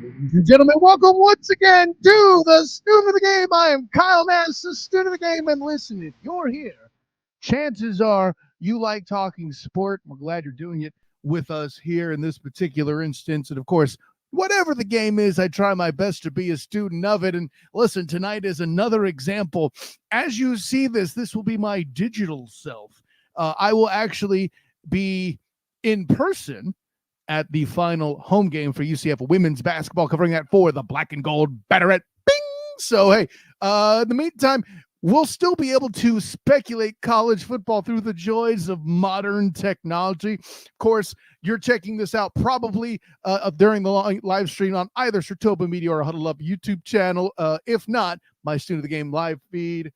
Ladies and gentlemen, welcome once again to the Student of the Game. I am Kyle Nass, the Student of the Game. And listen, if you're here, chances are you like talking sport. We're glad you're doing it with us here in this particular instance. And of course, whatever the game is, I try my best to be a student of it. And listen, tonight is another example. As you see this will be my digital self. I will actually be in person at the final home game for UCF women's basketball, covering that for the Black and Gold Banneret. Bing! So, hey, in the meantime, we'll still be able to speculate college football through the joys of modern technology. Of course, you're checking this out probably during the live stream on either Sertoba Media or Huddle Up YouTube channel. If not, my Student of the Game live feed,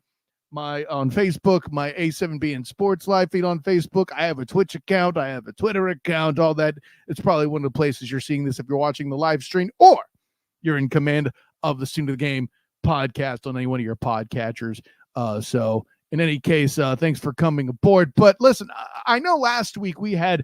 on Facebook, my A7B and Sports live feed on Facebook. I have a Twitch account. I have a Twitter account, all that. It's probably one of the places you're seeing this if you're watching the live stream or you're in command of the Student of the Game podcast on any one of your podcatchers. So in any case, thanks for coming aboard. But listen, I know last week we had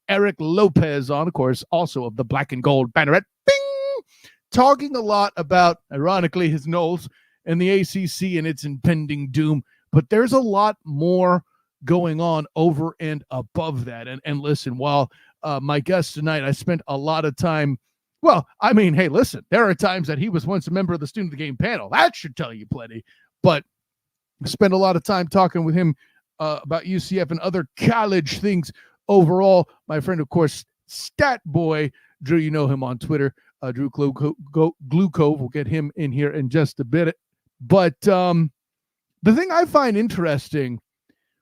Eric Lopez on, of course, also of the Black and Gold Banneret, bing, talking a lot about, ironically, his Knowles and the ACC and its impending doom. But there's a lot more going on over and above that. And listen, while my guest tonight, I spent a lot of time, well, I mean, hey, listen, there are times that he was once a member of the Student of the Game panel. That should tell you plenty. But I spent a lot of time talking with him about UCF and other college things overall. My friend, of course, Stat Boy, Drew, you know him on Twitter, Drew Gluchov. We'll get him in here in just a bit. But the thing I find interesting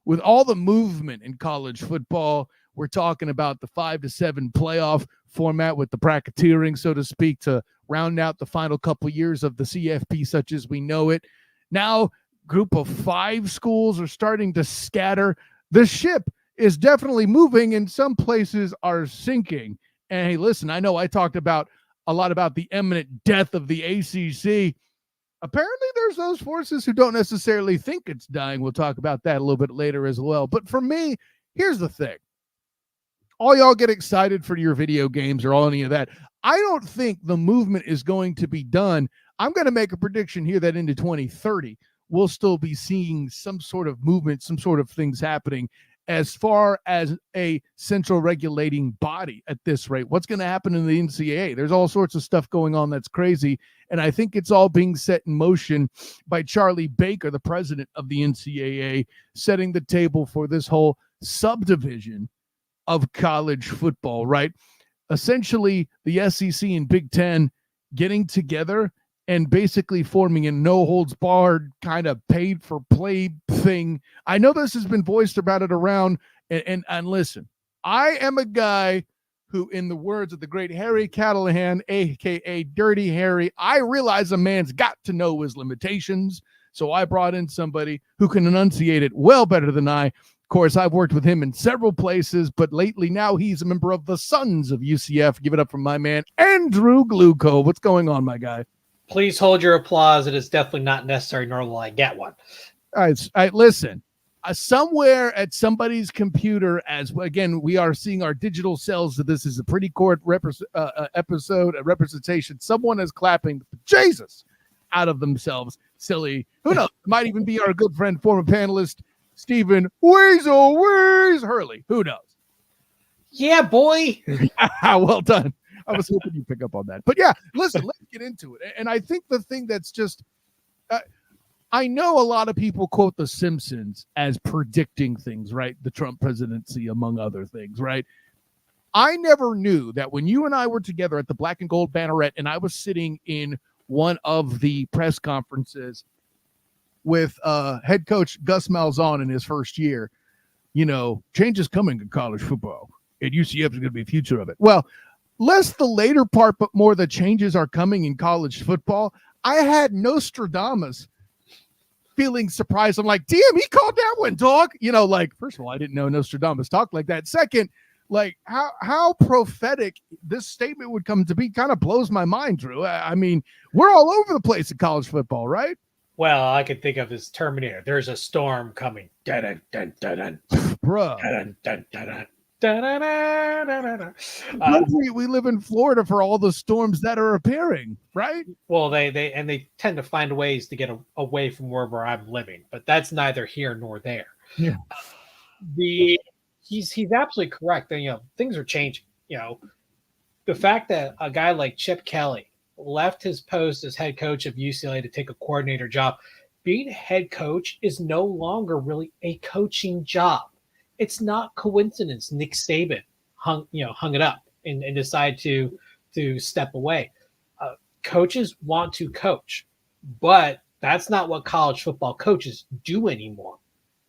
with all the movement in college football, we're talking about the 5-7 playoff format with the bracketeering, so to speak, to round out the final couple years of the CFP such as we know it. Now, group of 5 schools are starting to scatter. The ship is definitely moving and some places are sinking. And hey, listen, I know I talked about a lot about the imminent death of the ACC. Apparently, there's those forces who don't necessarily think it's dying. We'll talk about that a little bit later as well. But for me, here's the thing. All y'all get excited for your video games or all any of that. I don't think the movement is going to be done. I'm going to make a prediction here that into 2030, we'll still be seeing some sort of movement, some sort of things happening as far as a central regulating body at this rate. What's going to happen in the NCAA? There's all sorts of stuff going on that's crazy. And I think it's all being set in motion by Charlie Baker, the president of the NCAA, setting the table for this whole subdivision of college football, right? Essentially, the SEC and Big Ten getting together and basically forming a no-holds-barred kind of paid-for-play thing. I know this has been voiced about it around, and listen, I am a guy who, in the words of the great Harry Callahan, a.k.a. Dirty Harry, I realize a man's got to know his limitations, so I brought in somebody who can enunciate it well better than I. Of course, I've worked with him in several places, but lately now he's a member of the Sons of UCF. Give it up for my man, Drew Gluchov. What's going on, my guy? Please hold your applause. It is definitely not necessary, nor will I get one. All right, listen. Somewhere at somebody's computer, as again, we are seeing our digital selves. This is a pretty court episode, a representation. Someone is clapping Jesus out of themselves. Silly. Who knows? It might even be our good friend, former panelist, Stephen Weasel Hurley. Who knows? Yeah, boy. Well done. I was hoping you'd pick up on that. But yeah, listen, let's get into it. And I think the thing that's just, I know a lot of people quote The Simpsons as predicting things, right? The Trump presidency, among other things, right? I never knew that when you and I were together at the Black and Gold Banneret and I was sitting in one of the press conferences with head coach Gus Malzahn in his first year, you know, change is coming in college football. And UCF is going to be the future of it. Well, less the later part, but more the changes are coming in college football. I had Nostradamus feeling surprised. I'm like, damn, he called that one, dog. You know, like, first of all, I didn't know Nostradamus talked like that. Second, like how prophetic this statement would come to be kind of blows my mind, Drew. I mean, we're all over the place in college football, right? Well, I could think of as Terminator. There's a storm coming. Dun, dun, dun, dun, Bruh. dun, dun, dun, dun. We live in Florida for all the storms that are appearing, right? Well, they tend to find ways to get away from wherever I'm living, but that's neither here nor there. Yeah. He's absolutely correct. And, things are changing. The fact that a guy like Chip Kelly left his post as head coach of UCLA to take a coordinator job, being head coach is no longer really a coaching job. It's not coincidence Nick Saban hung it up and decided to step away. Coaches want to coach, but that's not what college football coaches do anymore.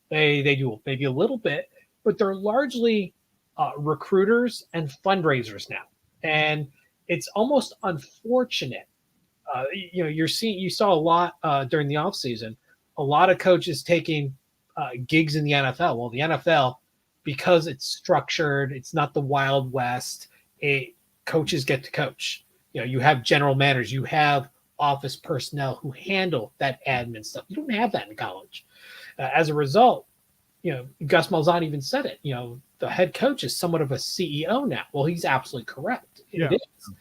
They do maybe a little bit, but they're largely recruiters and fundraisers now, and it's almost unfortunate. You saw a lot during the offseason, a lot of coaches taking gigs in the NFL. Well, the NFL, because it's structured, it's not the Wild West. Coaches get to coach. You have general managers, you have office personnel who handle that admin stuff. You don't have that in college. As a result, Gus Malzahn even said it. The head coach is somewhat of a CEO now. Well, he's absolutely correct. It is.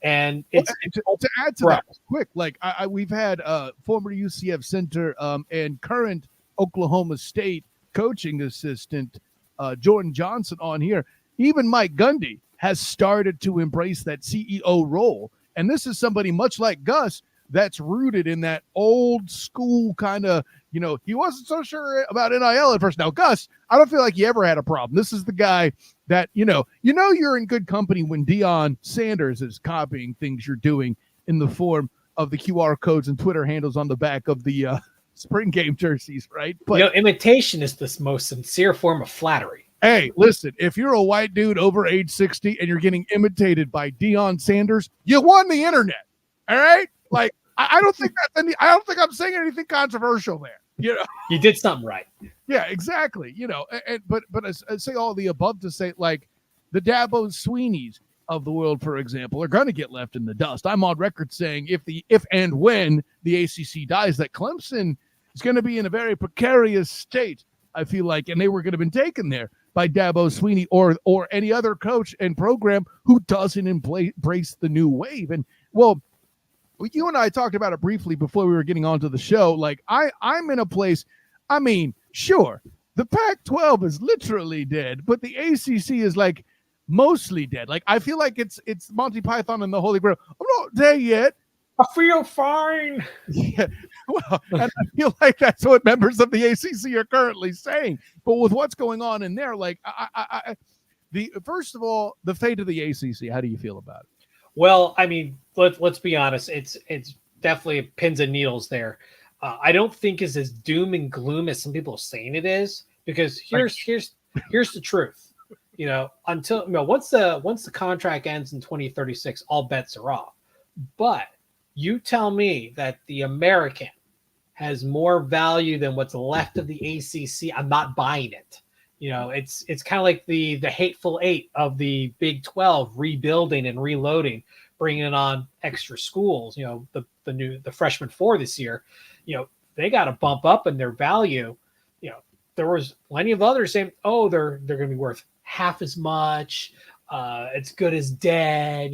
And it's to add to that quick, like we've had former UCF center and current Oklahoma State coaching assistant Jordan Johnson on here. Even Mike Gundy has started to embrace that CEO role. And this is somebody much like Gus that's rooted in that old school kind of, he wasn't so sure about NIL at first. Now, Gus, I don't feel like he ever had a problem. This is the guy that, you're in good company when Deion Sanders is copying things you're doing in the form of the QR codes and Twitter handles on the back of the spring game jerseys, right? But imitation is the most sincere form of flattery. Hey, listen, if you're a white dude over age 60 and you're getting imitated by Deion Sanders, you won the internet. All right? Like, I don't think I'm saying anything controversial there. You did something right. Yeah, exactly. But I say all the above to say, like, the Dabo Sweeneys of the world, for example, are going to get left in the dust. I'm on record saying if and when the ACC dies, that Clemson is going to be in a very precarious state, I feel like, and they were going to have been taken there by Dabo Sweeney or any other coach and program who doesn't embrace the new wave. And, well, you and I talked about it briefly before we were getting onto the show. Like, I'm in a place, sure, the Pac-12 is literally dead, but the ACC is, like, mostly dead. Like, I feel like it's Monty Python and the Holy Grail. I'm not dead yet. I feel fine. Yeah, well, and I feel like that's what members of the ACC are currently saying. But with what's going on in there, like, first of all, the fate of the ACC, how do you feel about it? Well, let's be honest. It's definitely pins and needles there. I don't think it's as doom and gloom as some people are saying it is, because here's the truth. Until once the contract ends in 2036, all bets are off. But you tell me that the American has more value than what's left of the ACC, I'm not buying it. It's kind of like the hateful eight of the Big 12 rebuilding and reloading, bringing on extra schools. The freshman four this year, they got to bump up in their value. There was plenty of others saying, oh, they're going to be worth half as much. It's good as dead.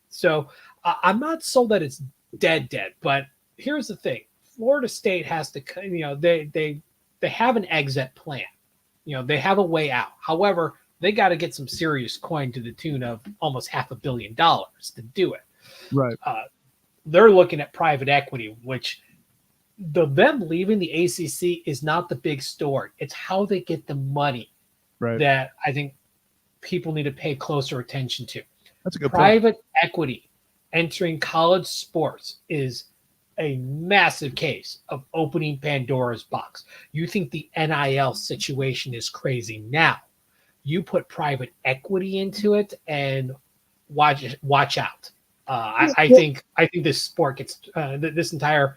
So I'm not sold that it's dead, but here's the thing. Florida State has to, they have an exit plan. They have a way out. However, they got to get some serious coin to the tune of almost $500 million to do it. Right. They're looking at private equity, which them leaving the ACC is not the big story. It's how they get the money that I think people need to pay closer attention to. That's a good private point. Equity entering college sports is a massive case of opening Pandora's box. You think the NIL situation is crazy. Now, you put private equity into it and watch out. I think this sport gets this entire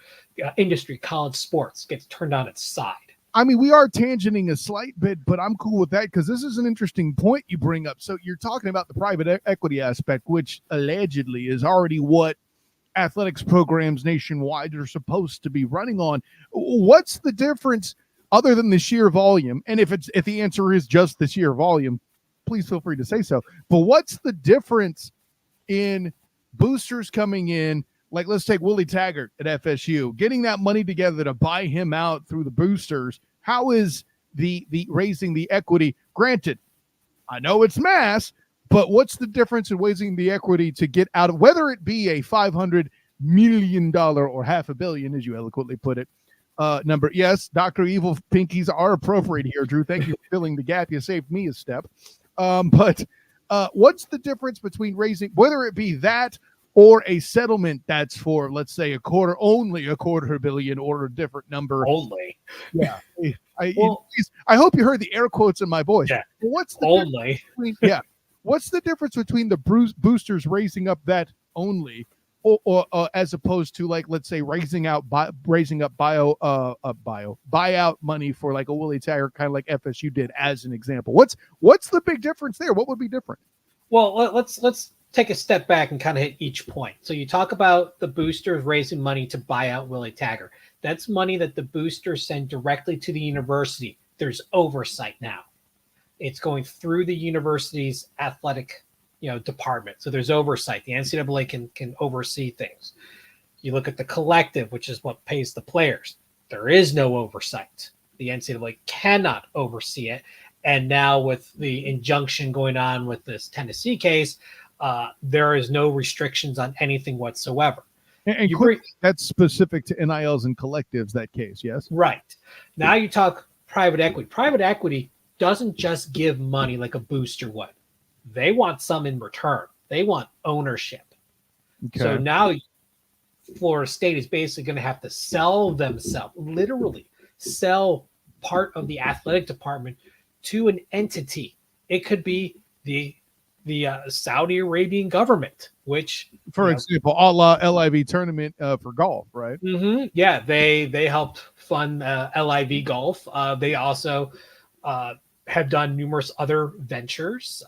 industry, college sports, gets turned on its side. We are tangenting a slight bit, but I'm cool with that because this is an interesting point you bring up. So you're talking about the private equity aspect, which allegedly is already what athletics programs nationwide are supposed to be running on. What's the difference other than the sheer volume? And if the answer is just the sheer volume, please feel free to say so. But what's the difference in boosters coming in? Like, let's take Willie Taggart at FSU, getting that money together to buy him out through the boosters. How is the raising the equity? Granted, I know it's mass, but what's the difference in raising the equity to get out of, whether it be a $500 million or $500 million, as you eloquently put it, number? Yes, Dr. Evil pinkies are appropriate here, Drew. Thank you for filling the gap. You saved me a step. But what's the difference between raising, whether it be that or a settlement that's for, let's say, only a $250 million or a different number? Only. Yeah. I hope you heard the air quotes in my voice. Yeah. What's the Only. What's the difference between the boosters raising up that only, or as opposed to, like, let's say, raising up buyout money for like a Willie Taggart, kind of like FSU did, as an example? What's the big difference there? What would be different? Well, let's take a step back and kind of hit each point. So you talk about the boosters raising money to buy out Willie Taggart. That's money that the boosters send directly to the university. There's oversight now. It's going through the university's athletic, department. So there's oversight. The NCAA can oversee things. You look at the collective, which is what pays the players. There is no oversight. The NCAA cannot oversee it. And now with the injunction going on with this Tennessee case, there is no restrictions on anything whatsoever. And that's specific to NILs and collectives, that case, yes? Right. Now you talk private equity. Private equity doesn't just give money like a booster would. They want some in return. They want ownership. Okay. So now Florida State is basically going to have to sell themselves, literally sell part of the athletic department to an entity. It could be the Saudi Arabian government, which, for example, a la LIV tournament for golf, right? Mm-hmm. Yeah, they helped fund LIV golf. They also have done numerous other ventures.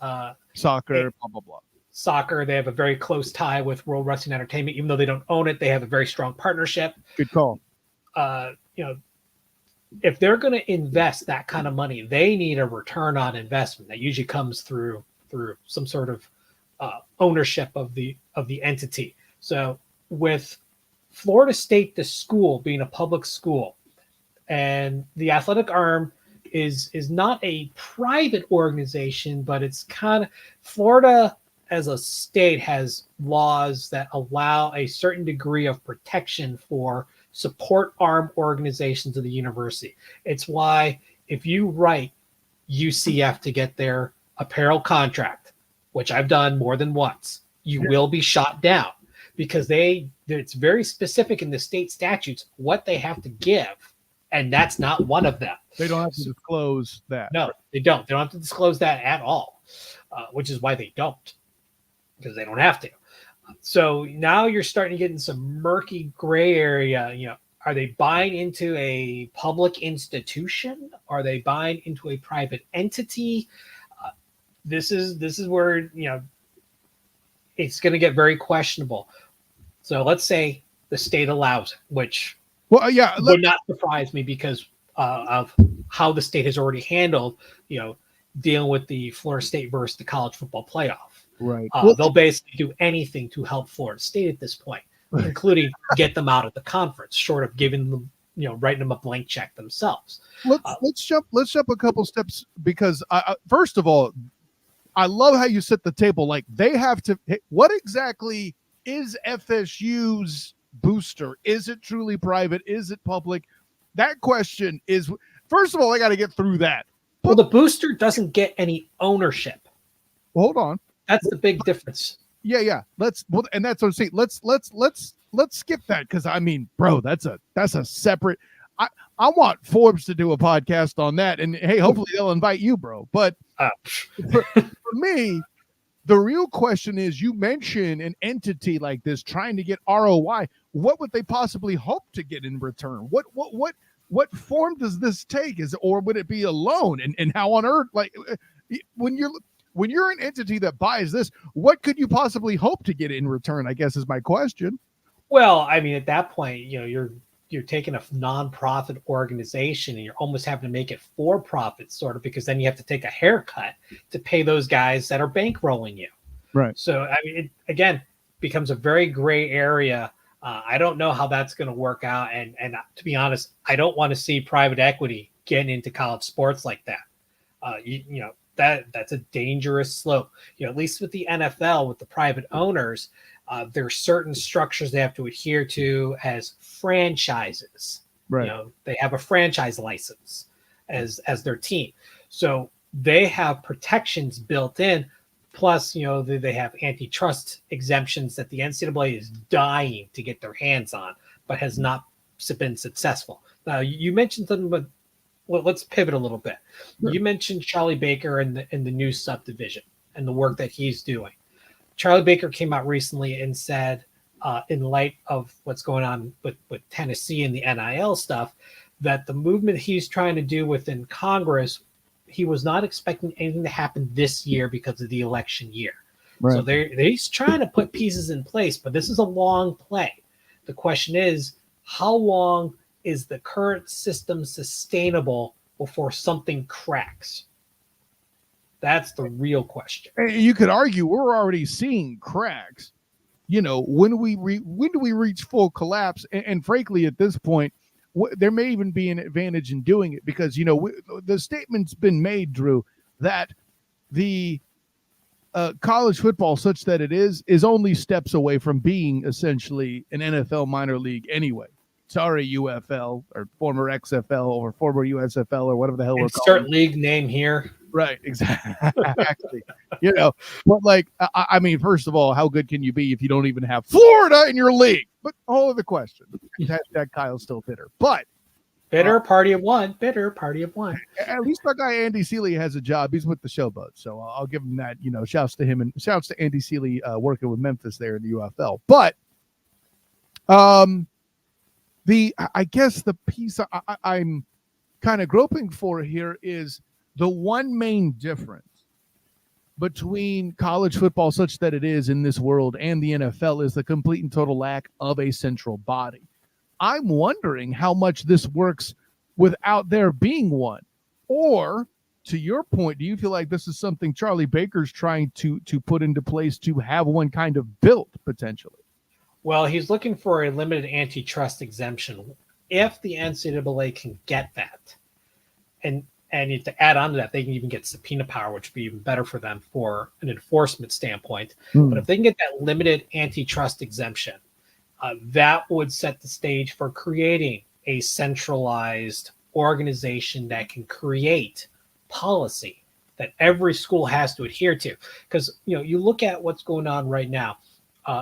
Soccer, blah, blah, blah. Soccer, they have a very close tie with World Wrestling Entertainment. Even though they don't own it, they have a very strong partnership. Good call. If they're going to invest that kind of money, they need a return on investment that usually comes through some sort of ownership of the entity. So with Florida State, the school being a public school, and the athletic arm is not a private organization, but it's kind of, Florida as a state has laws that allow a certain degree of protection for support arm organizations of the university. It's why if you write UCF to get their apparel contract, which I've done more than once, you will be shot down, because it's very specific in the state statutes what they have to give, and that's not one of them. They don't have to disclose that. No, they don't. They don't have to disclose that at all, which is why they don't, because they don't have to. So now you're starting to get in some murky gray area. Are they buying into a public institution? Are they buying into a private entity? This is where it's going to get very questionable. So let's say the state allows it, which would not surprise me because of how the state has already handled dealing with the Florida State versus the college football playoff. Right. They'll basically do anything to help Florida State at this point, including get them out of the conference, short of giving them, writing them a blank check themselves. Let's jump a couple steps, because first of all, I love how you set the table. Like, they have to. What exactly is FSU's booster? Is it truly private? Is it public? That question is, first of all, I got to get through that. Well, the booster doesn't get any ownership. Well, hold on. That's the big difference. Yeah. And that's what I'm saying. Let's skip that, because I mean, bro, that's a separate. I want Forbes to do a podcast on that, and hey, hopefully they'll invite you, bro. But for me, the real question is, you mention an entity like this trying to get ROI. What would they possibly hope to get in return? What form does this take? Or would it be a loan? And how on earth, like, when you're an entity that buys this, what could you possibly hope to get in return, I guess, is my question. Well, I mean, at that point, you're you're taking a nonprofit organization and you're almost having to make it for profit, sort of, because then you have to take a haircut to pay those guys that are bankrolling you. Right. So I mean, it again becomes a very gray area. I don't know how that's going to work out, and to be honest, I don't want to see private equity getting into college sports like that. You know, that's a dangerous slope. You know, at least with the NFL, with the private owners, there are certain structures they have to adhere to as franchises. Right. You know, they have a franchise license as their team, so they have protections built in. Plus, you know, they have antitrust exemptions that the NCAA is dying to get their hands on, but has not been successful. Now, you mentioned something, but well, let's pivot a little bit. Sure. You mentioned Charlie Baker and the new subdivision and the work that he's doing. Charlie Baker came out recently and said, in light of what's going on with Tennessee and the NIL stuff, that the movement he's trying to do within Congress, he was not expecting anything to happen this year because of the election year. Right. So he's trying to put pieces in place, but this is a long play. The question is, how long is the current system sustainable before something cracks? That's the real question. You could argue we're already seeing cracks. You know, when do we reach full collapse? And frankly, at this point, there may even be an advantage in doing it because, you know, the statement's been made, Drew, that the college football, such that it is only steps away from being essentially an NFL minor league anyway. Sorry, UFL or former XFL or former USFL or whatever the hell we're calling Insert league name here. Right, exactly. You know, but like, I mean, first of all, how good can you be if you don't even have Florida in your league? But whole other question. Hashtag Kyle's still bitter, but bitter party of one. Bitter party of one. At least our guy Andy Seeley has a job. He's with the Showboat, so I'll give him that. You know, shouts to him and shouts to Andy Seeley working with Memphis there in the UFL. But I guess the piece I'm kind of groping for here is the one main difference between college football, such that it is in this world, and the NFL is the complete and total lack of a central body. I'm wondering how much this works without there being one. Or, to your point, do you feel like this is something Charlie Baker's trying to put into place to have one kind of built potentially? Well, he's looking for a limited antitrust exemption. If the NCAA can get that, and to add on to that, they can even get subpoena power, which would be even better for them for an enforcement standpoint. But if they can get that limited antitrust exemption, that would set the stage for creating a centralized organization that can create policy that every school has to adhere to. Because, you know, you look at what's going on right now,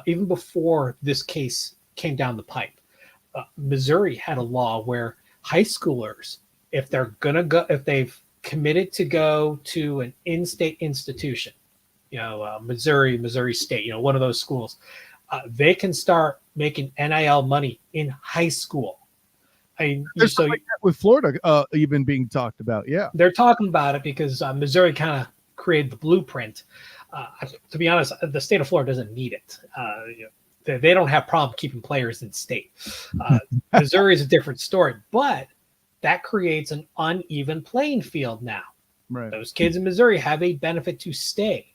even before this case came down the pipe, Missouri had a law where high schoolers, if they've committed to go to an in-state institution, you know, Missouri State, you know, one of those schools, they can start making NIL money in high school. There's something like that with Florida even being talked about. Yeah, they're talking about it because Missouri kind of created the blueprint. To be honest, the state of Florida doesn't need it. You know, they don't have problem keeping players in state. Missouri is a different story, but that creates an uneven playing field now. Right. Those kids in Missouri have a benefit to stay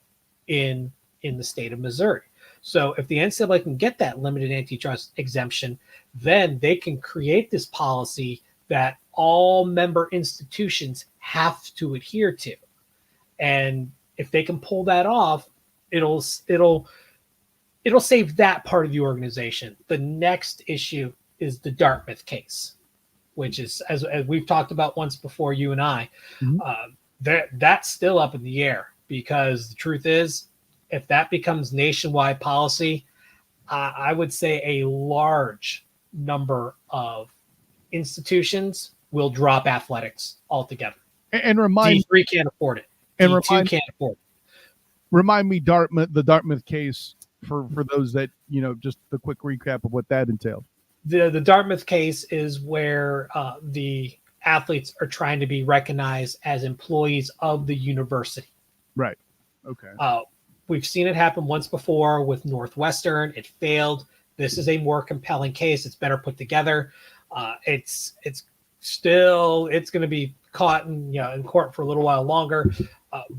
in the state of Missouri. So if the NCAA can get that limited antitrust exemption, then they can create this policy that all member institutions have to adhere to. And if they can pull that off, it'll save that part of the organization. The next issue is the Dartmouth case, which is, as we've talked about once before, you and I, that's still up in the air, because the truth is, if that becomes nationwide policy, I would say a large number of institutions will drop athletics altogether. And remind D3 can't afford it. And D2 can't afford it. Remind me the Dartmouth case for those that, you know, just the quick recap of what that entailed. The Dartmouth case is where the athletes are trying to be recognized as employees of the university. Right. Okay. We've seen it happen once before with Northwestern. It failed. This is a more compelling case. It's better put together. It's still it's going to be caught in court for a little while longer,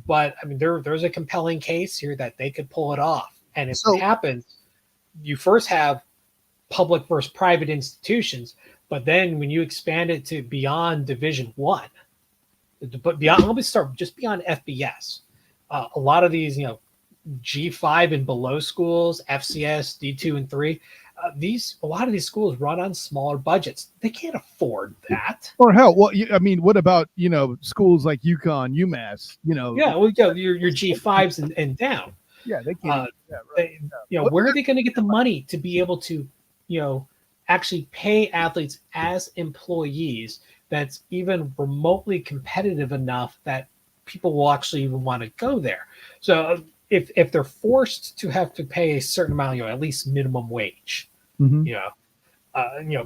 but I mean there's a compelling case here that they could pull it off. And if it So happens, you first have public versus private institutions, but then when you expand it to beyond Division One, but beyond, let me start just beyond FBS. A lot of these, G5 and below schools, FCS, D2 and 3, a lot of these schools run on smaller budgets. They can't afford that. or hell, I mean, what about schools like UConn, UMass? Yeah, well, your G5s and down. Yeah, they can't. Where are they going to get the money to be able to, actually pay athletes as employees that's even remotely competitive enough that people will actually even want to go there? So if they're forced to have to pay a certain amount, at least minimum wage,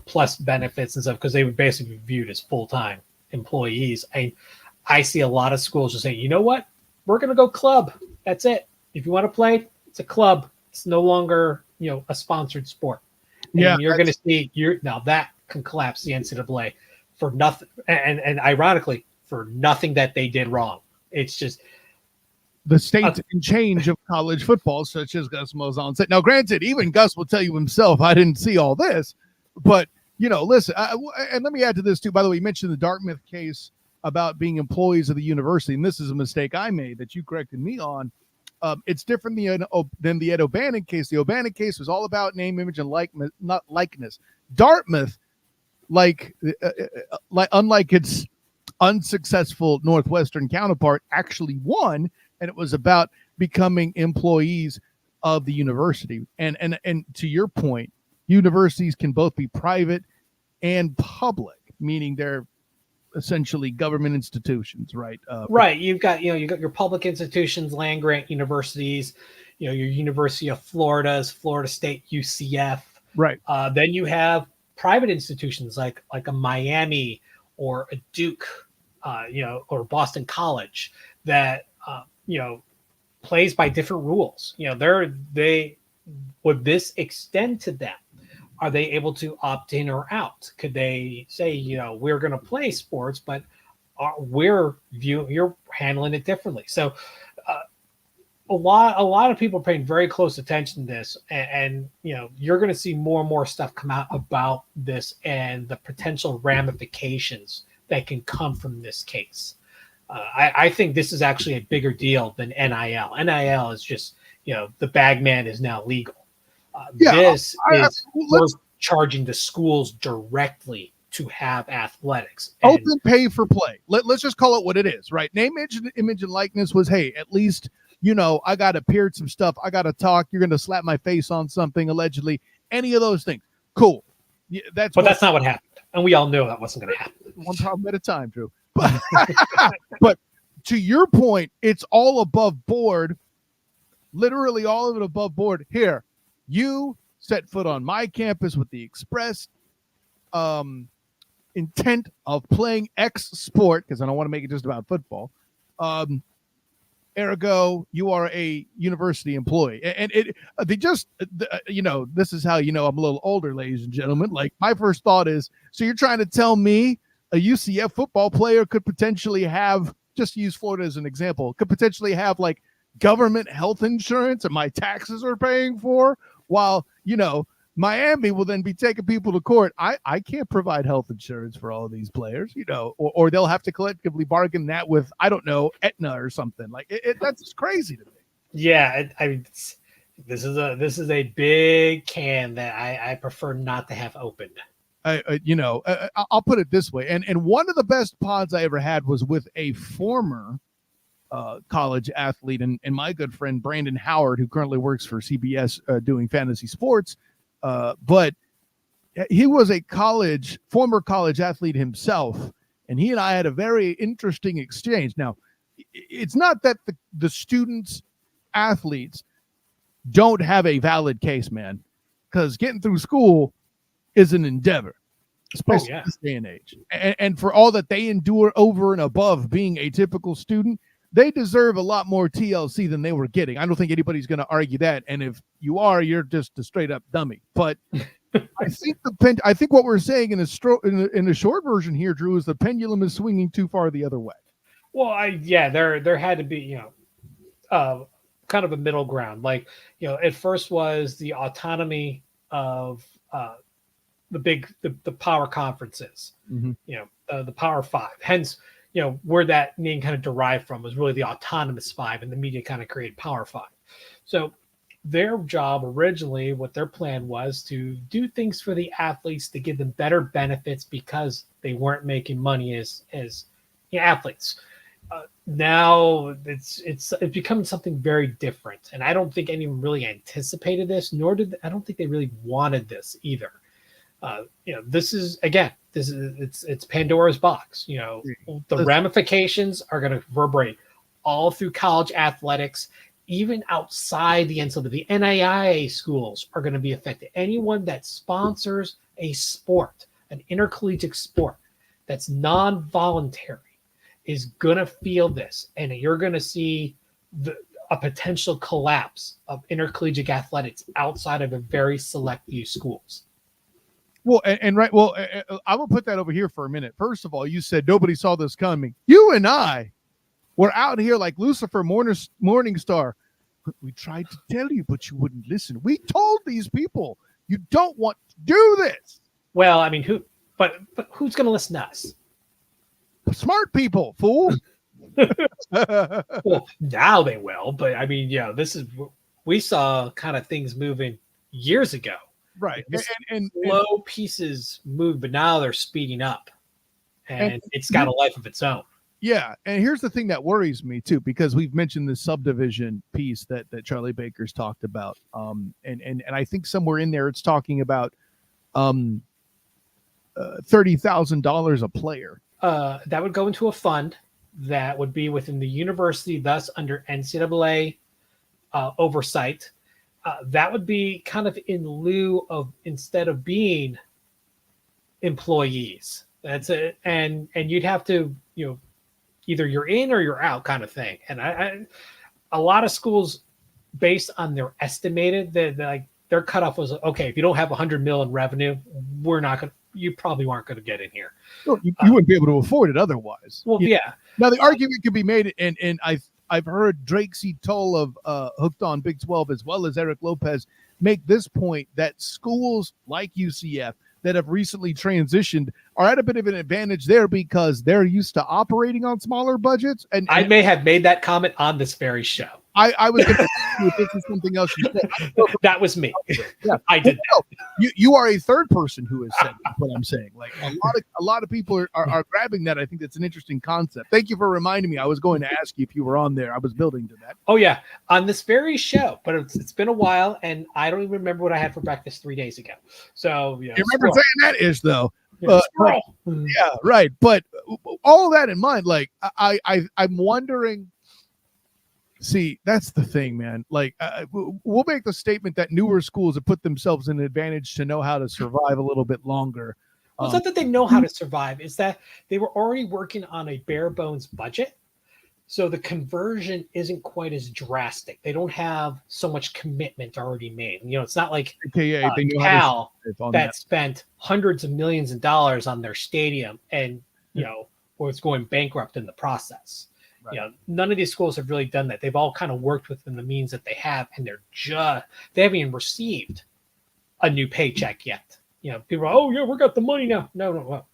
plus benefits and stuff, because they would basically be viewed as full-time employees. I see a lot of schools just saying, you know what, we're going to go club. That's it. If you want to play, it's a club. It's no longer, a sponsored sport. And you're going to see now that can collapse the NCAA for nothing. And ironically, for nothing that they did wrong. It's just the state and change of college football, such as Gus Malzahn said. Now, granted, even Gus will tell you himself, I didn't see all this, but listen, and let me add to this too. By the way, you mentioned the Dartmouth case about being employees of the university, and this is a mistake I made that you corrected me on. It's different than the Ed O'Bannon case. The O'Bannon case was all about name, image, and likeness, not likeness. Dartmouth, unlike its unsuccessful Northwestern counterpart, actually won, and it was about becoming employees of the university. And to your point, universities can both be private and public, meaning they're essentially government institutions, right? Right. You've got your public institutions, land grant universities, your University of Florida's, Florida State, UCF. Right. Then you have private institutions like a Miami or a Duke, or Boston College that plays by different rules. Would this extend to them? Are they able to opt in or out? Could they say, we're going to play sports, but you're handling it differently? So a lot of people are paying very close attention to this, and you're going to see more and more stuff come out about this and the potential ramifications that can come from this case. I think this is actually a bigger deal than NIL. NIL is just, the bag man is now legal. We're charging the schools directly to have athletics. Open pay for play. Let's just call it what it is, right? Name, image, and likeness was, hey, at least, I got to appear some stuff. I got to talk. You're going to slap my face on something, allegedly. Any of those things. Cool. Yeah, that's not what happened. And we all knew that wasn't going to happen. One problem at a time, Drew. But to your point, it's all above board. Literally all of it above board. Here, you set foot on my campus with the express intent of playing X sport, because I don't want to make it just about football. Ergo, you are a university employee. And this is how I'm a little older, ladies and gentlemen. Like, my first thought is, so you're trying to tell me a UCF football player could potentially have, just to use Florida as an example, could potentially have like government health insurance and my taxes are paying for, while, Miami will then be taking people to court. I can't provide health insurance for all of these players, or they'll have to collectively bargain that with, I don't know, Aetna or something. Like that's crazy to me. Yeah. This is a big can that I prefer not to have opened. I'll put it this way. And one of the best pods I ever had was with a former college athlete and my good friend Brandon Howard, who currently works for CBS doing fantasy sports. But he was a former college athlete himself, and he and I had a very interesting exchange. Now, it's not that the students, athletes, don't have a valid case, man, because getting through school is an endeavor, especially in this day and age. And for all that they endure over and above being a typical student, they deserve a lot more TLC than they were getting. I don't think anybody's going to argue that. And if you are, you're just a straight up dummy. But I think what we're saying in the short version here, Drew, is the pendulum is swinging too far the other way. Well, there had to be, kind of a middle ground. Like, at first was the autonomy of the power conferences, Mm-hmm. the Power Five. Hence, where that name kind of derived from was really the autonomous five, and the media kind of created Power Five. So their job originally, what their plan was to do things for the athletes to give them better benefits because they weren't making money as athletes. Now it's become something very different, and I don't think anyone really anticipated this, nor I don't think they really wanted this either. This is it's Pandora's box. The ramifications are going to reverberate all through college athletics, even outside the NCAA. The NAIA schools are going to be affected. Anyone that sponsors a sport, an intercollegiate sport that's non-voluntary, is going to feel this, and you're going to see a potential collapse of intercollegiate athletics outside of a very select few schools. Well, I will put that over here for a minute. First of all, you said nobody saw this coming. You and I were out here like Lucifer Morningstar. We tried to tell you, but you wouldn't listen. We told these people you don't want to do this. Well, I mean, but who's going to listen to us? Smart people, fool. Well, now they will, but I mean, we saw kind of things moving years ago. Right. And slow pieces move, but now they're speeding up, and it's got a life of its own. Yeah. And here's the thing that worries me too, because we've mentioned the subdivision piece that Charlie Baker's talked about. And I think somewhere in there, it's talking about $30,000 a player. That would go into a fund that would be within the university, thus under NCAA oversight. That would be kind of in lieu of, instead of being employees. That's it, and you'd have to, either you're in or you're out kind of thing. And a lot of schools, based on their estimated, their cutoff was, okay, if you don't have 100 mil in revenue, you probably weren't going to get in here. Well, you wouldn't be able to afford it otherwise. Well, yeah. Now the argument could be made, and I've heard Drake C. Toll of Hooked on Big 12, as well as Eric Lopez, make this point that schools like UCF that have recently transitioned are at a bit of an advantage there because they're used to operating on smaller budgets. And I may have made that comment on this very show. I was going to say this is something else you said. That was me. Yeah. I did that. You are a third person who has said what I'm saying. Like a lot of people are grabbing that. I think that's an interesting concept. Thank you for reminding me. I was going to ask you if you were on there. I was building to that. Oh yeah, on this very show, but it's been a while, and I don't even remember what I had for breakfast 3 days ago. So you remember saying that ish though. Yeah, right. But all that in mind, like I'm wondering. See, that's the thing, man. Like, we'll make the statement that newer schools have put themselves in an advantage to know how to survive a little bit longer. Well, it's not that they know how to survive. It's that they were already working on a bare bones budget. So the conversion isn't quite as drastic. They don't have so much commitment already made. It's not like Cal that spent hundreds of millions of dollars on their stadium and, was going bankrupt in the process. Right. None of these schools have really done that. They've all kind of worked within the means that they have, and they haven't even received a new paycheck yet. People are, oh yeah, we got the money now. No.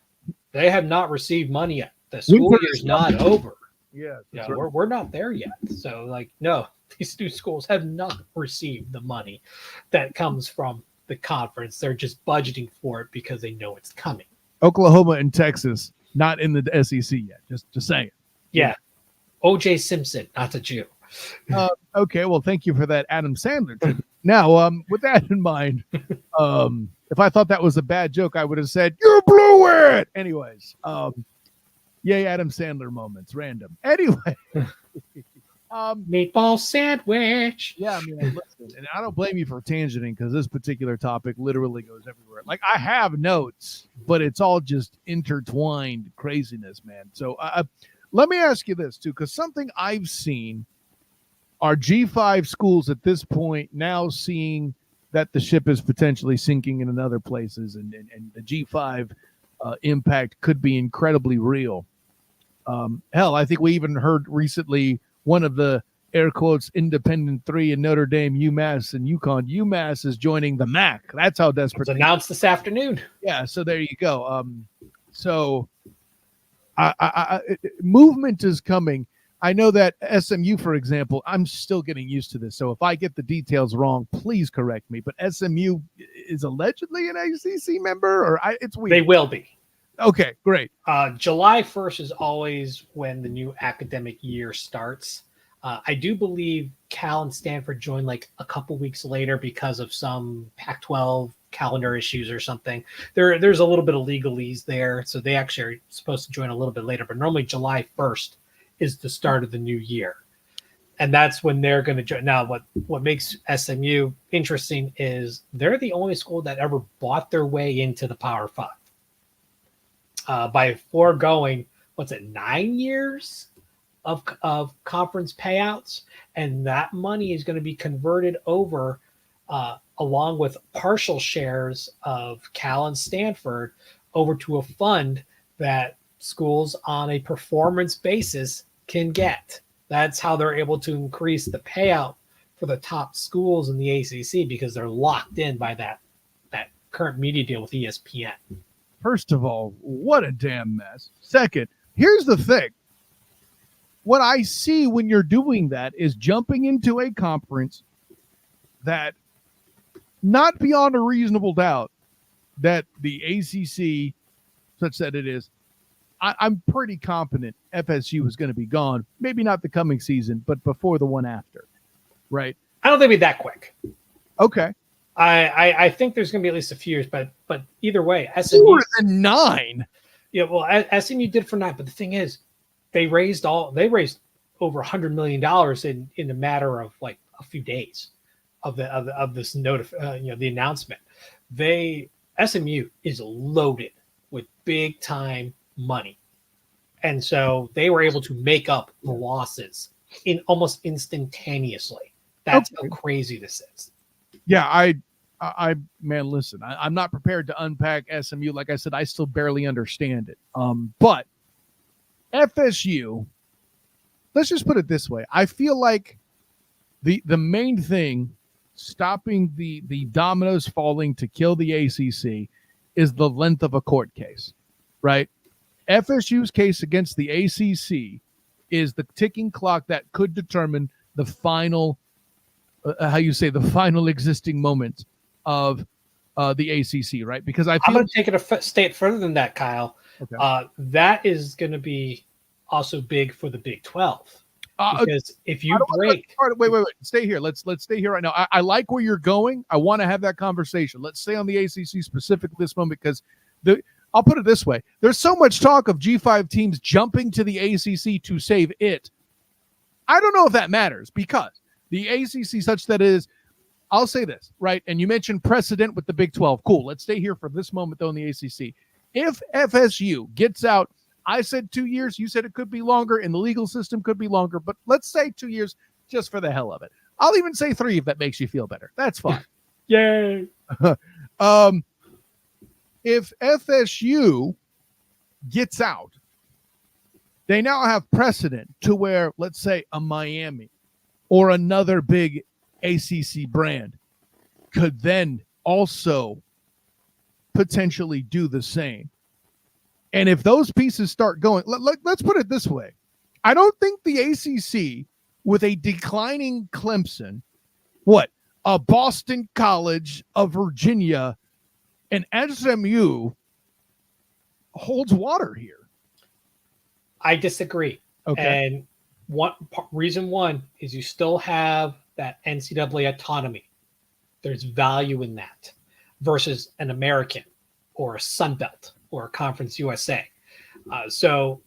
They have not received money yet. The school year's not over. Yeah. We're not there yet. So no, these two schools have not received the money that comes from the conference. They're just budgeting for it because they know it's coming. Oklahoma and Texas, not in the SEC yet. Just saying. Yeah. O.J. Simpson, not a Jew. Okay, well, thank you for that, Adam Sandler. Now, with that in mind, if I thought that was a bad joke, I would have said, you blew it! Anyways, yay, Adam Sandler moments, random. Anyway. Meatball sandwich. Yeah, I mean, listen, and I don't blame you for tangenting because this particular topic literally goes everywhere. Like, I have notes, but it's all just intertwined craziness, man. So, let me ask you this, too, because something I've seen are G5 schools at this point now seeing that the ship is potentially sinking in other places, and the G5 impact could be incredibly real. Hell, I think we even heard recently one of the air quotes independent three in Notre Dame, UMass, and UConn. UMass is joining the MAC. That's how desperate. It's announced this afternoon. Yeah, so there you go. So movement is coming. I know that SMU, for example, I'm still getting used to this. So if I get the details wrong, please correct me. But SMU is allegedly an ACC member, or it's weird. They will be. Okay, great. July 1st is always when the new academic year starts. I do believe Cal and Stanford joined like a couple weeks later because of some Pac-12 calendar issues or something. There's a little bit of legalese there, so they actually are supposed to join a little bit later. But normally July 1st is the start of the new year, and that's when they're going to join. Now, what makes SMU interesting is they're the only school that ever bought their way into the Power Five by foregoing 9 years of conference payouts, and that money is going to be converted over along with partial shares of Cal and Stanford over to a fund that schools on a performance basis can get. That's how they're able to increase the payout for the top schools in the ACC, because they're locked in by that current media deal with ESPN. First of all, what a damn mess. Second, here's the thing. What I see when you're doing that is jumping into a conference that, not beyond a reasonable doubt, that the ACC, such that it is, I'm pretty confident FSU is going to be gone. Maybe not the coming season, but before the one after, right? I don't think it'll be that quick. Okay. I think there's going to be at least a few years, but either way, SMU more than 9. Yeah, well, SMU did for 9, but the thing is, they raised over $100 million in a matter of like a few days of this the announcement. SMU is loaded with big time money, and so they were able to make up the losses in almost instantaneously. That's how crazy this is. Yeah, I man, listen, I'm not prepared to unpack SMU. Like I said, I still barely understand it. But FSU, let's just put it this way. I feel like the main thing stopping the dominoes falling to kill the ACC is the length of a court case, right? FSU's case against the ACC is the ticking clock that could determine the final, the final existing moment of the ACC, right? Because I'm going to take it a step further than that, Kyle. Okay. That is going to be also big for the Big 12. Because if you break... Wait. Stay here. Let's stay here right now. I like where you're going. I want to have that conversation. Let's stay on the ACC specifically this moment, because I'll put it this way. There's so much talk of G5 teams jumping to the ACC to save it. I don't know if that matters, because the ACC, such that is, I'll say this, right? And you mentioned precedent with the Big 12. Cool. Let's stay here for this moment, though, in the ACC. If FSU gets out, I said 2 years. You said it could be longer, and the legal system could be longer. But let's say 2 years just for the hell of it. I'll even say 3 if that makes you feel better. That's fine. Yay. If FSU gets out, they now have precedent to where, let's say, a Miami or another big ACC brand could then also potentially do the same. And if those pieces start going, let's put it this way. I don't think the ACC, with a declining Clemson, a Boston College, a Virginia, and SMU holds water here. I disagree. Okay. And reason one is you still have that NCAA autonomy. There's value in that versus an American or a Sun Belt or a Conference USA. So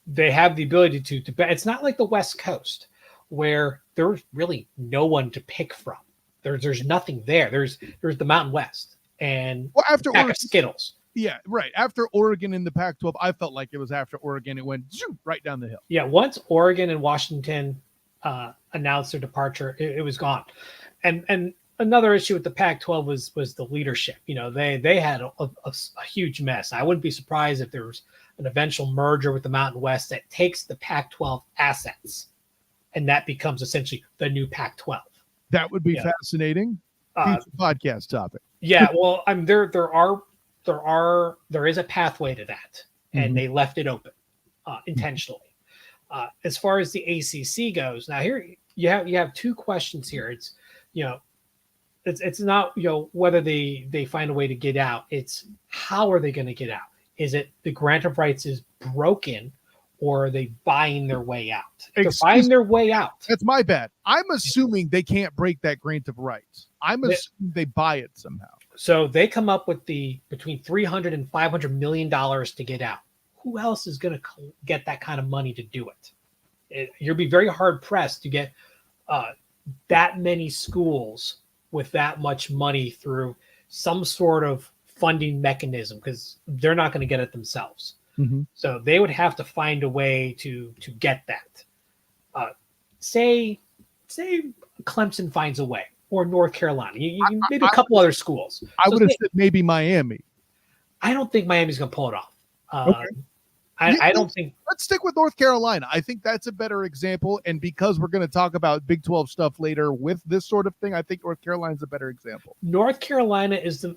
they have the ability to bet. It's not like the West Coast where there's really no one to pick from. There's nothing there. There's the Mountain West and after Oregon, Skittles. Yeah, right. After Oregon in the Pac-12, I felt like it was after Oregon. It went right down the hill. Yeah, once Oregon and Washington announced their departure, it was gone. And another issue with the Pac-12 was the leadership. They had a huge mess. I wouldn't be surprised if there was an eventual merger with the Mountain West that takes the Pac-12 assets, and that becomes essentially the new Pac-12. That would be fascinating. Future podcast topic. Yeah, well, there is a pathway to that, and they left it open intentionally. As far as the ACC goes, now here you have two questions here. It's not whether they find a way to get out. It's how are they going to get out? Is it the grant of rights is broken, or are they buying their way out? They're buying their way out. That's my bad. I'm assuming they can't break that grant of rights. I'm assuming they buy it somehow. So they come up with between $300 and $500 million to get out. Who else is going to get that kind of money to do it? You'll be very hard pressed to get that many schools with that much money through some sort of funding mechanism, because they're not going to get it themselves. So they would have to find a way to get that. Say Clemson finds a way, or North Carolina, maybe a couple other schools. I would have said maybe Miami. I don't think Miami's going to pull it off. Okay. I don't think. Let's stick with North Carolina. I think that's a better example. And because we're going to talk about Big 12 stuff later with this sort of thing, I think North Carolina's a better example. North Carolina is the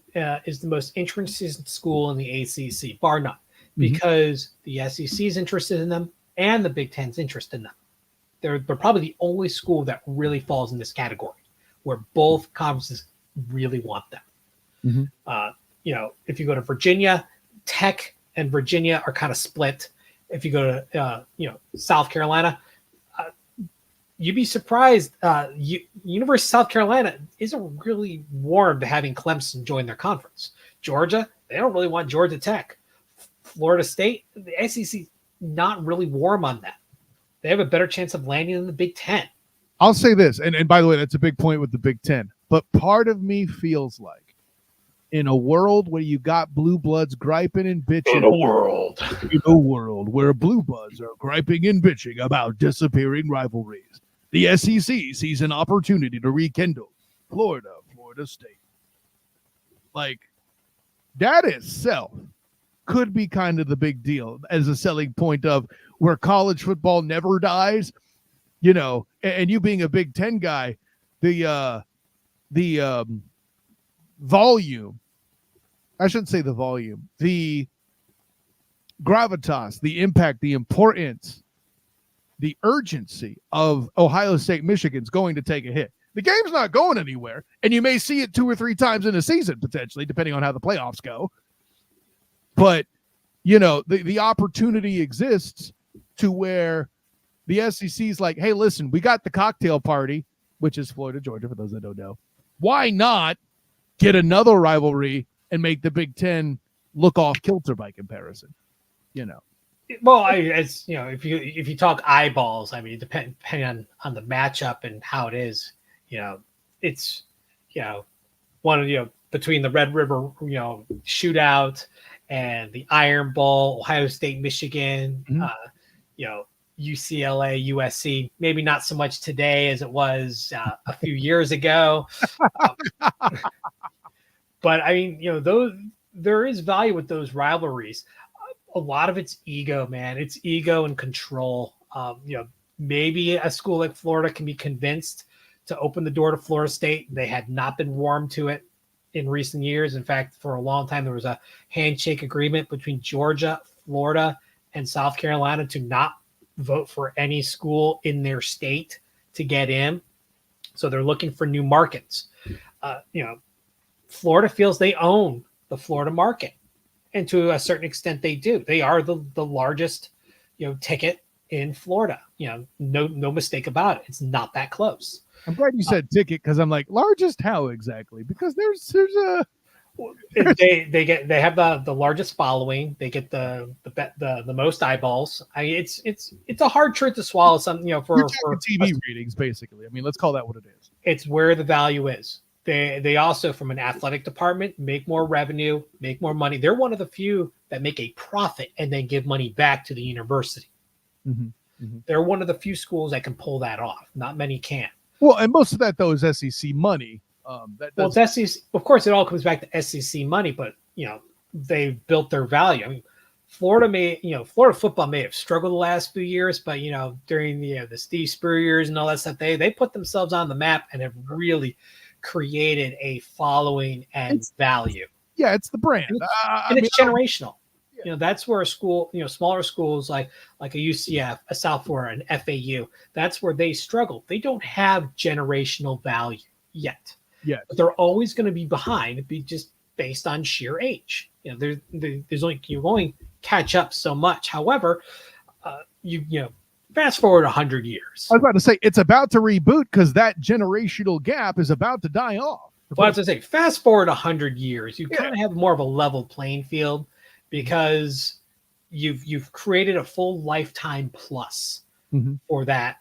most interesting school in the ACC, bar none, because the SEC is interested in them and the Big Ten's interested in them. They're probably the only school that really falls in this category, where both conferences really want them. If you go to Virginia, Tech and Virginia are kind of split. If you go to South Carolina, you'd be surprised. University of South Carolina isn't really warm to having Clemson join their conference. Georgia, they don't really want Georgia Tech. Florida State, the SEC, not really warm on that. They have a better chance of landing in the Big Ten. I'll say this, and by the way, that's a big point with the Big Ten. But part of me feels like, in a world where you got blue bloods griping and bitching, in a world where blue bloods are griping and bitching about disappearing rivalries, the SEC sees an opportunity to rekindle Florida State. Like, that itself could be kind of the big deal as a selling point of where college football never dies, and you being a Big Ten guy, the volume, I shouldn't say the volume, the gravitas, the impact, the importance, the urgency of Ohio State, Michigan's going to take a hit. The game's not going anywhere, and you may see it 2 or 3 times in a season, potentially, depending on how the playoffs go. But, the opportunity exists to where the SEC's like, hey, listen, we got the cocktail party, which is Florida, Georgia, for those that don't know. Why not get another rivalry and make the Big Ten look off kilter by comparison? Well, if you talk eyeballs, I mean, depending on the matchup and how it is, it's one of between the Red River shootout and the Iron Bowl, Ohio State, Michigan, UCLA, USC. Maybe not so much today as it was a few years ago. But I mean, there is value with those rivalries. A lot of it's ego, man. It's ego and control. Maybe a school like Florida can be convinced to open the door to Florida State. They had not been warm to it in recent years. In fact, for a long time, there was a handshake agreement between Georgia, Florida, and South Carolina to not vote for any school in their state to get in. So they're looking for new markets. Florida feels they own the Florida market. And to a certain extent, they do. They are the largest, ticket in Florida. No mistake about it. It's not that close. I'm glad you said ticket, because I'm like, largest how exactly? Because there's a they have the largest following. They get the most eyeballs. It's a hard truth to swallow. For TV ratings, basically. I mean, let's call that what it is. It's where the value is. They also, from an athletic department, make more revenue, make more money. They're one of the few that make a profit and then give money back to the university. They're one of the few schools that can pull that off. Not many can. Well, and most of that, though, is SEC money. Well, it's SEC. Of course, it all comes back to SEC money, but they've built their value. I mean, Florida football may have struggled the last few years, but during the Steve Spurrier years and all that stuff, they put themselves on the map and have really created a following and value. Yeah, it's the brand, and it's generational. That's where a school, smaller schools like a UCF, a South Florida, an FAU, that's where they struggle. They don't have generational value yet. Yeah, but they're always going to be behind, just based on sheer age. There's only catch up so much. However, fast forward 100 years. I was about to say it's about to reboot because that generational gap is about to die off. Well, I was going to say, fast forward 100 years, you kind of have more of a level playing field because you've created a full lifetime plus for that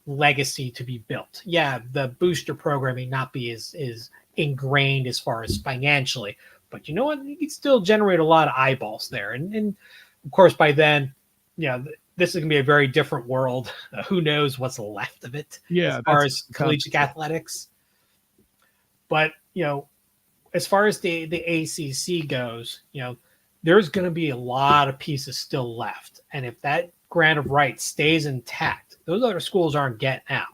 legacy to be built. Yeah, the booster program may not be as ingrained as far as financially, but you know what? You can still generate a lot of eyeballs there. And of course, by then, this is going to be a very different world. Who knows what's left of it as far as collegiate athletics. But, as far as the ACC goes, there's going to be a lot of pieces still left. And if that grant of rights stays intact, those other schools aren't getting out.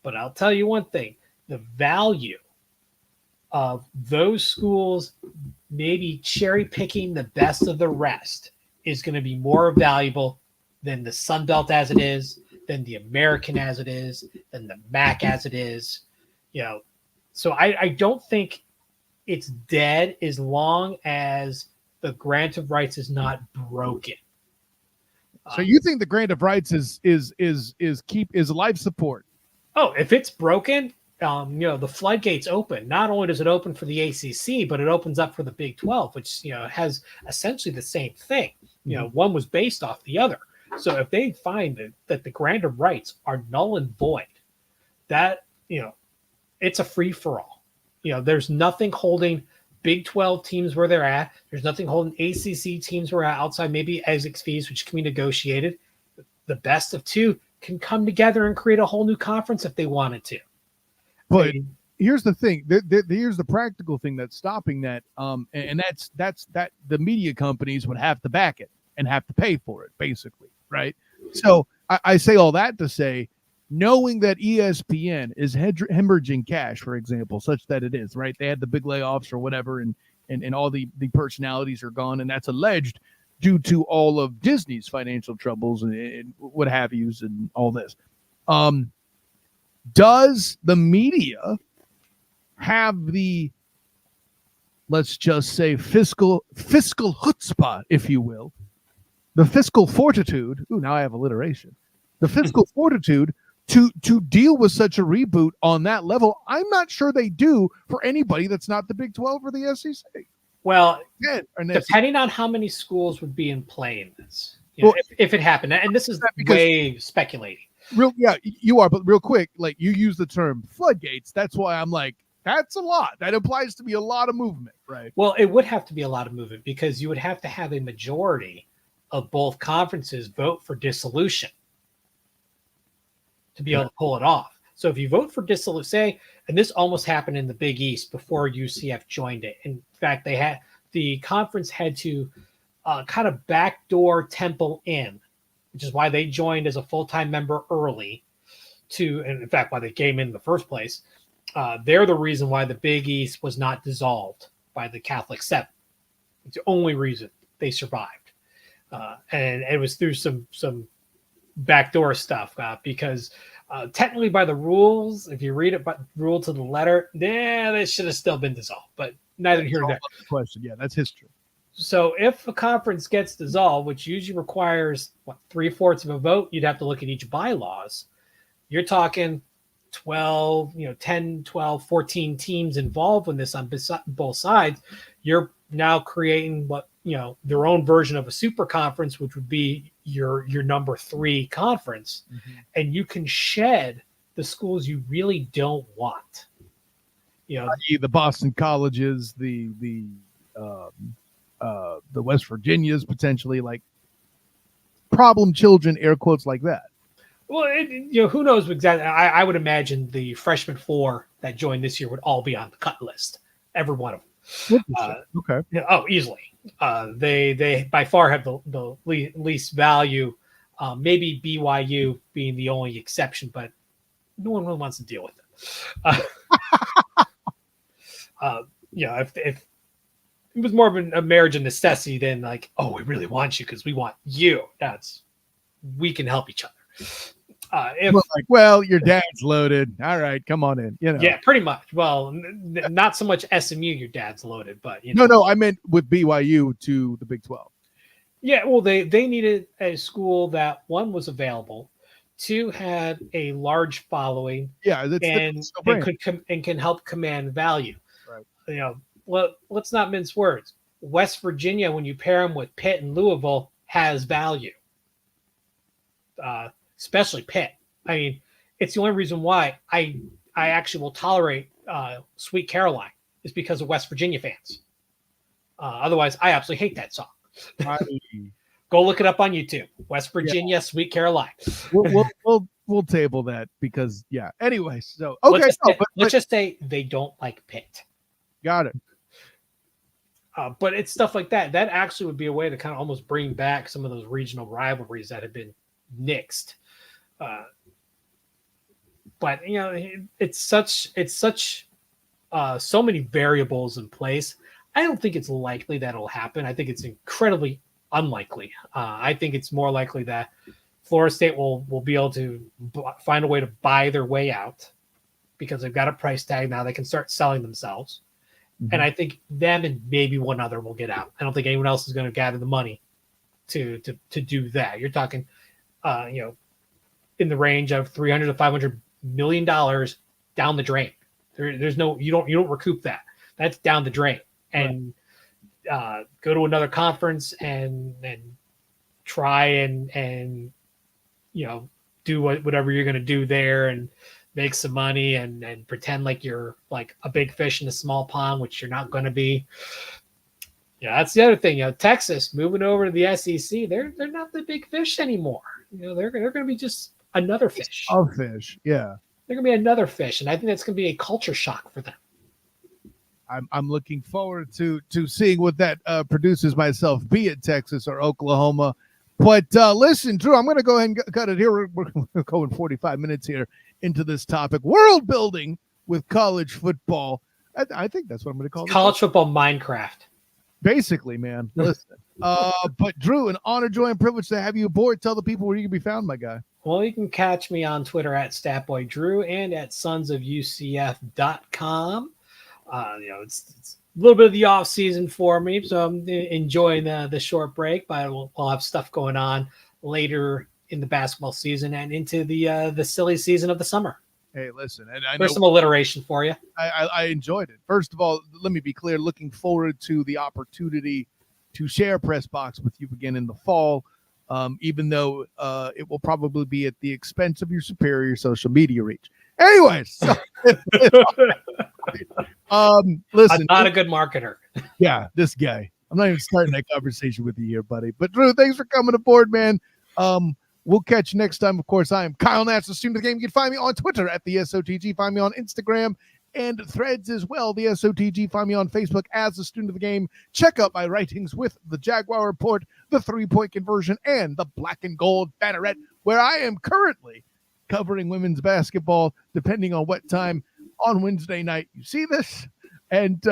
But I'll tell you one thing, the value of those schools maybe cherry picking the best of the rest is going to be more valuable than the Sun Belt as it is, than the American as it is, than the MAC as it is. So I don't think it's dead as long as the grant of rights is not broken. So you think the grant of rights is life support? Oh, if it's broken, the floodgates open. Not only does it open for the ACC, but it opens up for the Big 12, which has essentially the same thing. One was based off the other. So if they find that the grant of rights are null and void, that it's a free for all. There's nothing holding Big 12 teams where they're at. There's nothing holding ACC teams where outside maybe exit fees, which can be negotiated. The best of two can come together and create a whole new conference if they wanted to. But here's the thing. Here's the practical thing that's stopping that. And that's that the media companies would have to back it and have to pay for it, basically, right? So I say all that to say, knowing that ESPN is hemorrhaging cash, for example, such that it is, right? They had the big layoffs or whatever, and all the personalities are gone, and that's alleged due to all of Disney's financial troubles and what have yous and all this. Does the media have the, let's just say, fiscal chutzpah, if you will, the fiscal fortitude? Ooh, now I have alliteration. The fiscal fortitude to deal with such a reboot on that level? I'm not sure they do for anybody that's not the Big 12 or the SEC. Well, depending on how many schools would be in play in this, if it happened, and this is way speculating. You are, but real quick, like you use the term floodgates. That's why I'm like, that's a lot. That implies to be a lot of movement, right? Well, it would have to be a lot of movement because you would have to have a majority of both conferences vote for dissolution to be able to pull it off. So if you vote for dissolution, say, and this almost happened in the Big East before UCF joined it. In fact, the conference had to kind of backdoor Temple in, which is why they joined as a full-time member early and in fact, why they came in the first place. They're the reason why the Big East was not dissolved by the Catholic Seven. It's the only reason they survived. And it was through some backdoor stuff because technically by the rules, if you read it by rule to the letter, they should have still been dissolved, but neither here nor there. Question. Yeah, that's history. So if a conference gets dissolved, which usually requires 3/4 of a vote, you'd have to look at each bylaws. You're talking 12, 10, 12, 14 teams involved in this on both sides. You're now creating their own version of a super conference, which would be your number 3 conference. And you can shed the schools you really don't want. The Boston colleges, the West Virginias, potentially, like problem children, air quotes like that. Well, who knows exactly? I would imagine the freshman 4 that joined this year would all be on the cut list, every one of them. Interesting. Okay. Easily. They by far have the least value. Maybe BYU being the only exception, but no one really wants to deal with it. If it was more of a marriage of necessity than like, oh, we really want you because we want you. We can help each other. Your dad's loaded. All right, come on in. Yeah, pretty much. Well, not so much SMU. Your dad's loaded, but No, I meant with BYU to the Big 12. Yeah, well, they needed a school that one was available, two had a large following, and can help command value. Right. Let's not mince words. West Virginia, when you pair them with Pitt and Louisville, has value. Especially Pitt. I mean, it's the only reason why I actually will tolerate Sweet Caroline is because of West Virginia fans. Otherwise, I absolutely hate that song. Go look it up on YouTube. West Virginia, Sweet Caroline. We'll table that because Anyway, so okay. Let's just say they don't like Pitt. Got it. But it's stuff like that. That actually would be a way to kind of almost bring back some of those regional rivalries that have been nixed. But it's such so many variables in place. I don't think it's likely that it'll happen. I think it's incredibly unlikely. I think it's more likely that Florida State will be able to find a way to buy their way out because they've got a price tag now. They can start selling themselves. Mm-hmm. And I think them and maybe one other will get out. I don't think anyone else is going to gather the money to do that. You're talking, in the range of $300 to $500 million down the drain. There's no, you don't recoup that. That's down the drain. And go to another conference and try and do whatever you're going to do there and make some money and pretend like you're like a big fish in a small pond, which you're not going to be. Yeah, that's the other thing. Texas moving over to the SEC, they're not the big fish anymore. They're going to be just another fish. A fish, yeah. They're going to be another fish, and I think that's going to be a culture shock for them. I'm looking forward to seeing what that produces myself, be it Texas or Oklahoma. But listen, Drew, I'm going to go ahead and cut it here. We're going 45 minutes here into this topic. World building with college football. I think that's what I'm going to call it. College football Minecraft. Basically, man. Listen. But Drew, an honor, joy, and privilege to have you aboard. Tell the people where you can be found, my guy. Well, you can catch me on Twitter at StatBoyDrew and at sonsofUCF.com. It's a little bit of the off season for me, so I'm enjoying the short break. But we'll have stuff going on later in the basketball season and into the silly season of the summer. Hey, listen, and there's some alliteration for you. I enjoyed it. First of all, let me be clear. Looking forward to the opportunity to share Press Box with you again in the fall. Even though it will probably be at the expense of your superior social media reach. Anyways, so, listen. I'm not a good marketer. Yeah, this guy. I'm not even starting that conversation with you here, buddy. But Drew, thanks for coming aboard, man. We'll catch you next time. Of course, I am Kyle Nash, the student of the game. You can find me on Twitter at the SOTG. Find me on Instagram and Threads as well. The SOTG. Find me on Facebook as the student of the game. Check out my writings with the Jaguar Report, the 3-point conversion, and the Black and Gold Banneret, where I am currently covering women's basketball, depending on what time on Wednesday night you see this. And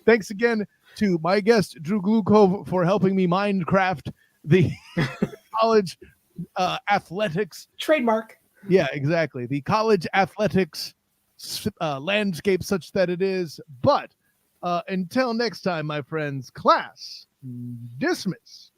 thanks again to my guest, Drew Gluchov, for helping me Minecraft the college athletics. Trademark. Yeah, exactly. The college athletics landscape such that it is. But until next time, my friends, class dismiss.